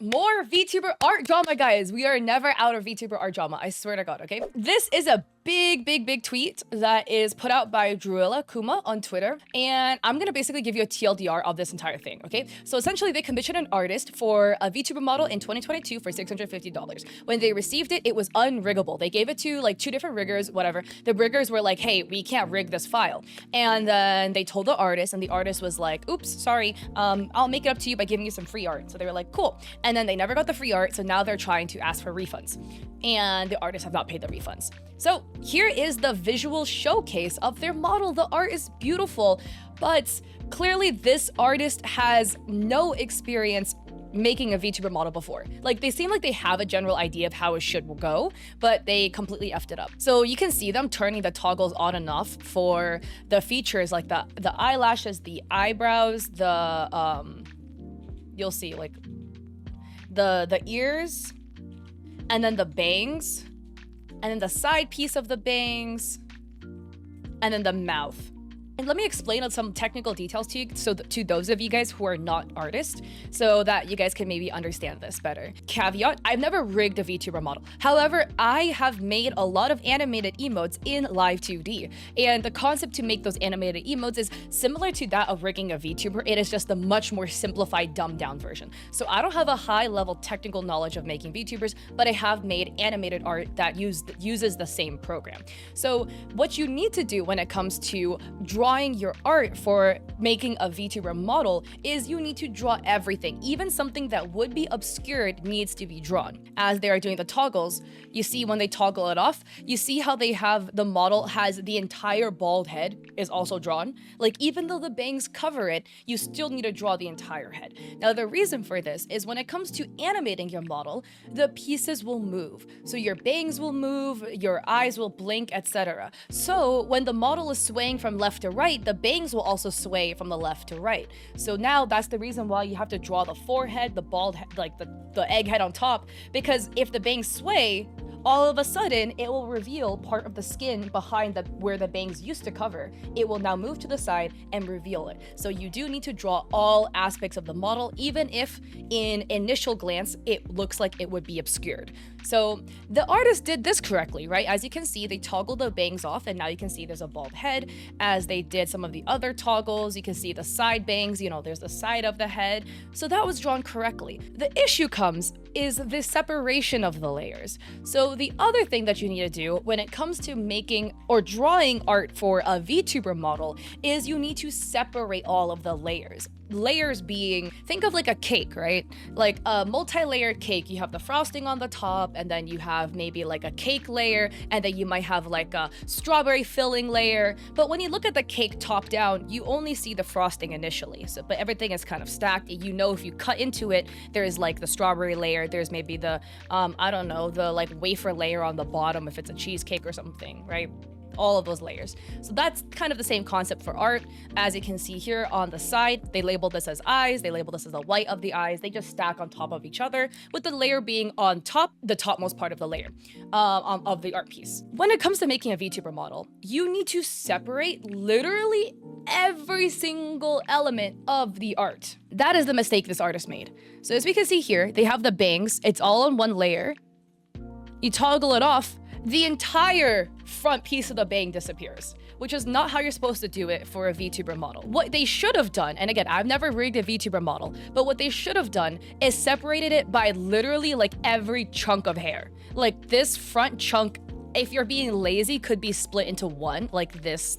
More VTuber art drama, guys. We are never out of VTuber art drama. I swear to God, okay? This is a big tweet that is put out by Druilla Kuma on Twitter, and I'm gonna basically give you a TLDR of this entire thing, okay? So essentially, they commissioned an artist for a VTuber model in 2022 for $650. When they received it, it was unriggable. They gave it to like 2 different riggers, whatever. The riggers were like, hey, we can't rig this file. And then they told the artist, and the artist was like, oops, sorry, I'll make it up to you by giving you some free art. So they were like, cool. And then they never got the free art, so now they're trying to ask for refunds. And the artists have not paid the refunds. So here is the visual showcase of their model. The art is beautiful, but clearly this artist has no experience making a VTuber model before. Like, they seem like they have a general idea of how it should go, but they completely effed it up. So you can see them turning the toggles on and off for the features like the eyelashes, the eyebrows, you'll see like the ears, and then the bangs, and then the side piece of the bangs, and then the mouth. And let me explain some technical details to you, so to those of you guys who are not artists, so that you guys can maybe understand this better. Caveat, I've never rigged a VTuber model. However, I have made a lot of animated emotes in Live 2D, and the concept to make those animated emotes is similar to that of rigging a VTuber. It is just a much more simplified, dumbed down version. So I don't have a high level technical knowledge of making VTubers, but I have made animated art that uses the same program. So what you need to do when it comes to drawing your art for making a VTuber model is you need to draw everything. Even something that would be obscured needs to be drawn. As they are doing the toggles, you see when they toggle it off, you see how they have the model has the entire bald head is also drawn. Like, even though the bangs cover it, you still need to draw the entire head. Now, the reason for this is when it comes to animating your model, the pieces will move. So your bangs will move, your eyes will blink, etc. So when the model is swaying from left to right, the bangs will also sway from the left to right. So now that's the reason why you have to draw the forehead, the bald head, like the egg head on top, because if the bangs sway, all of a sudden it will reveal part of the skin behind where the bangs used to cover. It will now move to the side and reveal it. So you do need to draw all aspects of the model, even if in initial glance it looks like it would be obscured. So the artist did this correctly, right? As you can see, they toggled the bangs off, and now you can see there's a bald head. As they did some of the other toggles, you can see the side bangs, there's the side of the head. So that was drawn correctly. The issue comes is the separation of the layers. So the other thing that you need to do when it comes to making or drawing art for a VTuber model is you need to separate all of the layers. Layers being, think of like a cake, right? Like a multi-layered cake. You have the frosting on the top, and then you have maybe like a cake layer, and then you might have like a strawberry filling layer. But when you look at the cake top down, you only see the frosting initially. So, but everything is kind of stacked. If you cut into it, there is like the strawberry layer. There's maybe the, I don't know, the like wafer layer on the bottom if it's a cheesecake or something, right? All of those layers. So that's kind of the same concept for art. As you can see here on the side, they labeled this as eyes, they labeled this as the white of the eyes. They just stack on top of each other, with the layer being on top, the topmost part of the layer of the art piece. When it comes to making a VTuber model, you need to separate literally every single element of the art. That is the mistake this artist made. So as we can see here, they have the bangs, it's all on one layer. You toggle it off, the entire front piece of the bang disappears, which is not how you're supposed to do it for a VTuber model. What they should have done, and again, I've never rigged a VTuber model, but what they should have done is separated it by literally like every chunk of hair. Like this front chunk, if you're being lazy, could be split into one, like this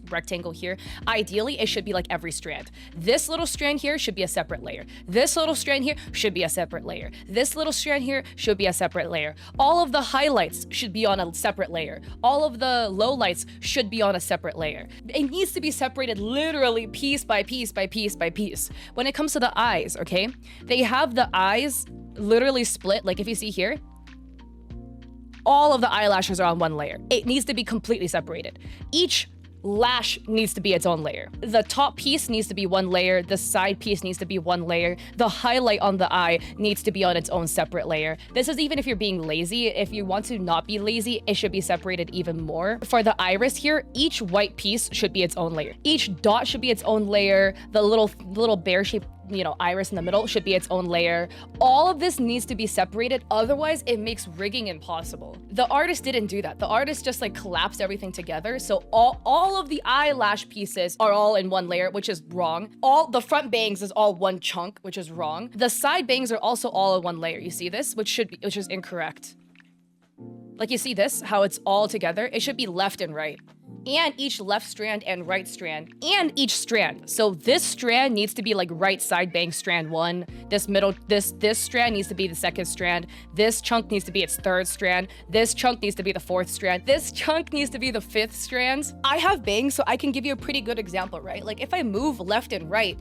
rectangle here. Ideally, it should be like every strand. This little strand here should be a separate layer. This little strand here should be a separate layer. This little strand here should be a separate layer. All of the highlights should be on a separate layer. All of the lowlights should be on a separate layer. It needs to be separated literally piece by piece by piece by piece. When it comes to the eyes, okay? They have the eyes literally split, like if you see here, all of the eyelashes are on one layer. It needs to be completely separated. Each lash needs to be its own layer. The top piece needs to be one layer. The side piece needs to be one layer. The highlight on the eye needs to be on its own separate layer. This is even if you're being lazy. If you want to not be lazy, it should be separated even more. For the iris here, each white piece should be its own layer. Each dot should be its own layer. The little bear shape iris in the middle should be its own layer. All of this needs to be separated, otherwise it makes rigging impossible. The artist didn't do that. The artist just like collapsed everything together, so all of the eyelash pieces are all in one layer, which is wrong. All the front bangs is all one chunk, which is wrong. The side bangs are also all in one layer. You see this, which is incorrect. Like, you see this, how it's all together? It should be left and right. And each left strand and right strand, and each strand. So this strand needs to be like right side bang strand 1. This strand needs to be the second strand. This chunk needs to be its third strand. This chunk needs to be the fourth strand. This chunk needs to be the fifth strand. I have bangs, so I can give you a pretty good example, right? Like, if I move left and right,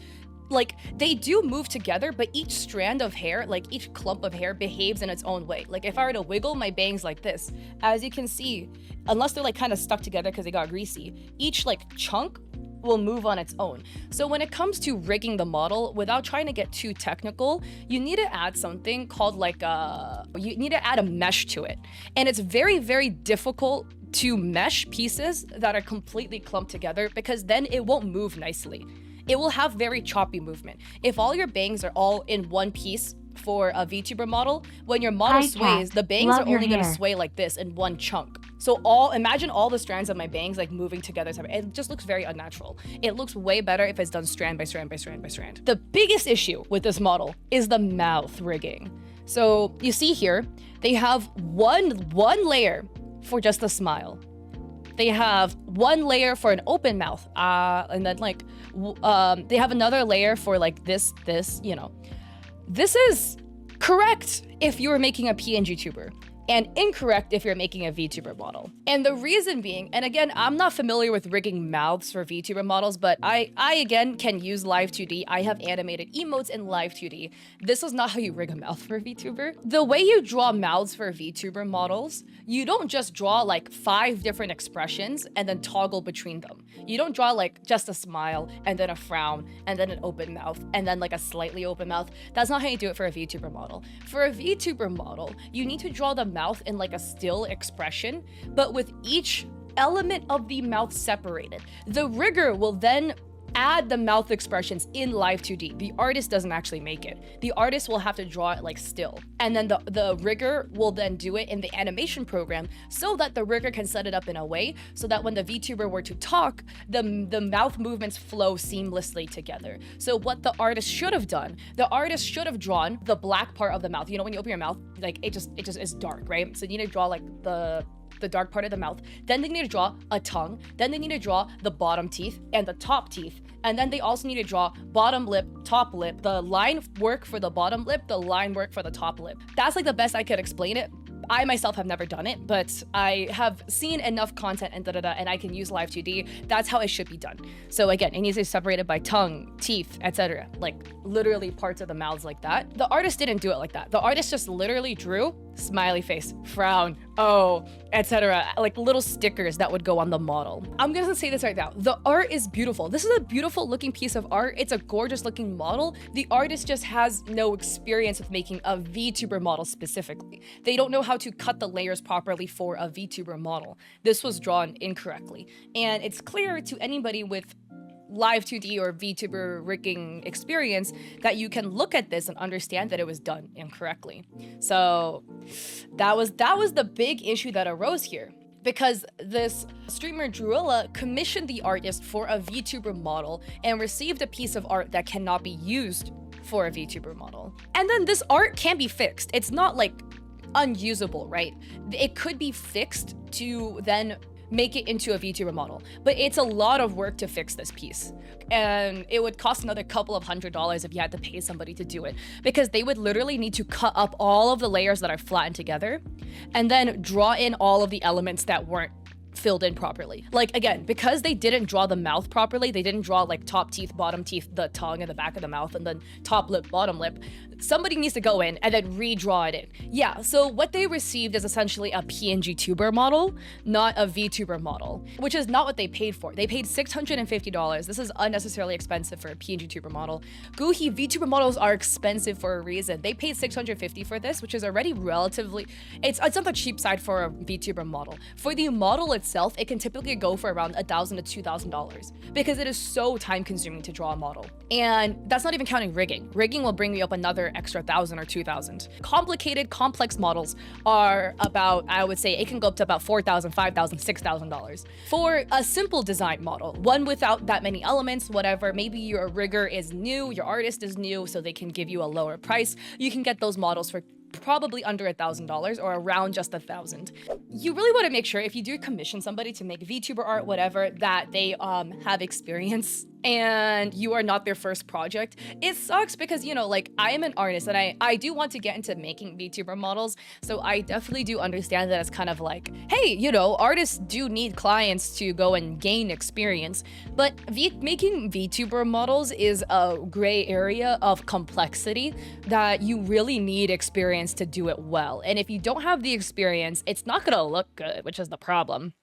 like, they do move together, but each strand of hair, like each clump of hair, behaves in its own way. Like, if I were to wiggle my bangs like this, as you can see, unless they're like kind of stuck together because they got greasy, each like chunk will move on its own. So when it comes to rigging the model, without trying to get too technical, you need to add something called you need to add a mesh to it. And it's very, very difficult to mesh pieces that are completely clumped together, because then it won't move nicely. It will have very choppy movement. If all your bangs are all in one piece for a VTuber model, when your model sways, the bangs are only going to sway like this in one chunk. So imagine all the strands of my bangs like moving together. It just looks very unnatural. It looks way better if it's done strand by strand by strand by strand. The biggest issue with this model is the mouth rigging. So you see here, they have one layer for just a smile. They have one layer for an open mouth, and then like they have another layer for like this. This is correct if you were making a PNG tuber, and incorrect if you're making a VTuber model. And the reason being, and again, I'm not familiar with rigging mouths for VTuber models, but I again can use Live 2D. I have animated emotes in Live 2D. This is not how you rig a mouth for a VTuber. The way you draw mouths for VTuber models, you don't just draw like 5 different expressions and then toggle between them. You don't draw like just a smile and then a frown and then an open mouth and then like a slightly open mouth. That's not how you do it for a VTuber model. For a VTuber model, you need to draw the mouth in like a still expression, but with each element of the mouth separated. The rigger will then add the mouth expressions in Live 2D. The artist doesn't actually make it. The artist will have to draw it like still. And then the rigger will then do it in the animation program, so that the rigger can set it up in a way so that when the VTuber were to talk, the mouth movements flow seamlessly together. So what the artist should have done, the artist should have drawn the black part of the mouth. You know, when you open your mouth, like it just is dark, right? So you need to draw like the dark part of the mouth. Then they need to draw a tongue. Then they need to draw the bottom teeth and the top teeth. And then they also need to draw bottom lip, top lip, the line work for the bottom lip, the line work for the top lip. That's like the best I could explain it. I myself have never done it, but I have seen enough content and and I can use Live 2D. That's how it should be done. So again, it needs to be separated by tongue, teeth, etc. Like literally parts of the mouths like that. The artist didn't do it like that. The artist just literally drew smiley face, frown, oh, etc. Like little stickers that would go on the model. I'm gonna say this right now. The art is beautiful. This is a beautiful looking piece of art. It's a gorgeous looking model. The artist just has no experience with making a VTuber model specifically. They don't know how to cut the layers properly for a VTuber model. This was drawn incorrectly. And it's clear to anybody with Live 2D or VTuber rigging experience that you can look at this and understand that it was done incorrectly. So that was the big issue that arose here, because this streamer Druilla commissioned the artist for a VTuber model and received a piece of art that cannot be used for a VTuber model. And then this art can be fixed. It's not like unusable, right? It could be fixed to then make it into a VTuber model, but it's a lot of work to fix this piece. And it would cost another couple of $100s if you had to pay somebody to do it, because they would literally need to cut up all of the layers that are flattened together and then draw in all of the elements that weren't filled in properly. Like again, because they didn't draw the mouth properly, they didn't draw like top teeth, bottom teeth, the tongue and the back of the mouth, and then top lip, bottom lip. Somebody needs to go in and then redraw it in. Yeah, so what they received is essentially a PNG tuber model, not a VTuber model, which is not what they paid for. They paid $650. This is unnecessarily expensive for a PNG tuber model. Goohy VTuber models are expensive for a reason. They paid $650 for this, which is already relatively, it's on the cheap side for a VTuber model. For the model itself, it can typically go for around $1,000 to $2,000 because it is so time consuming to draw a model. And that's not even counting rigging. Rigging will bring you up another extra 1,000 or 2,000. Complicated, complex models are about, I would say it can go up to about $4,000, $5,000, $6,000. For a simple design model, one without that many elements, whatever, maybe your rigger is new, your artist is new, so they can give you a lower price, you can get those models for probably under $1,000 or around just 1,000. You really want to make sure if you do commission somebody to make VTuber art, whatever, that they have experience and you are not their first project. It sucks because, you know, like I am an artist and I do want to get into making VTuber models. So I definitely do understand that it's kind of like, hey, you know, artists do need clients to go and gain experience. But making VTuber models is a gray area of complexity that you really need experience to do it well. And if you don't have the experience, it's not gonna look good, which is the problem.